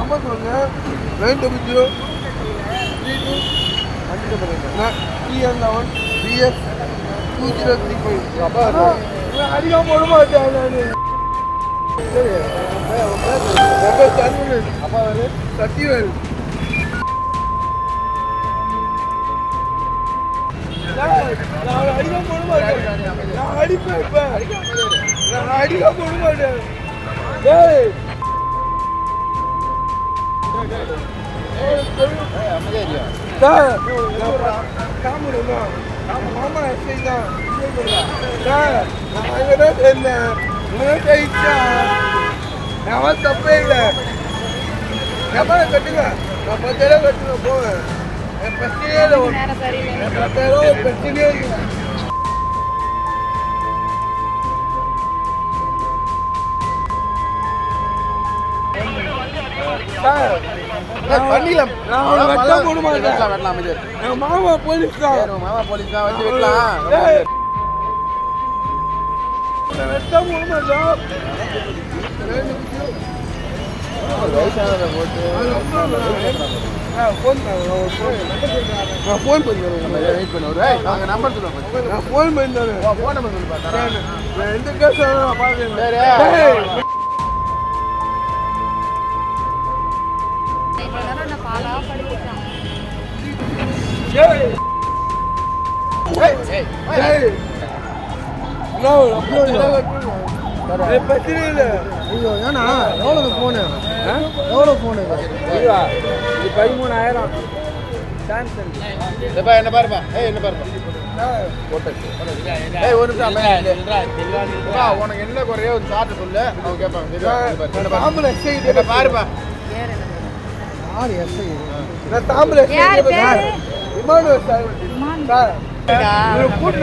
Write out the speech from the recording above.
Number சொல்லுங்க 900 TN11 BS 2035. அப்பா அதிகமாக போட மாட்டேன் நான். சரி அப்பா வேறு சத்திவேல். நான் அதிகமாக போட மாட்டேன். நான் அடிப்பேன். இப்போ நான் அதிகமாக போட மாட்டேன். டேய் மாமா எஸ்ஐ தான். நான் அங்கே தான் இருந்தேன். நான் தப்பே இல்லை. எவ்வளோ கட்டுங்க, நான் 10,000 கட்டுங்க போவேன். என் பிரச்சனையே இல்லை. 10,000 பிரச்சனையே இல்லை. பண்ணிக்கலாம். மாமா போலீஸ் தான். மாமா போலீஸ் தான் வச்சு வைக்கலாம். வெட்டம் போட மாட்டோம். வயசானதை போட்டு ஃபோன் பண்ணுறேன். வெயிட் பண்ணுவேன். நாங்கள் நம்பர் சொல்லுவோம். நான் ஃபோன் பண்ணுறேன். ஃபோன் நம்பர் சொல்லி பார்த்தேன். நான் எந்த கேஸ் பார்க்குறேன். பிரச்சனை இல்லை. ஐயோ ஏன்னா எவ்வளோ ஃபோனு எவ்வளோ ஃபோனு இது 13,000 சாம்சங். என்ன பாருப்பா என்ன பாருப்பா உனக்கு என்ன குறையோ ஒரு சாப்பிட்டு சொல்லு. அவங்க கேட்பாங்க. பாருப்பா தாம்பரம் கூட்டு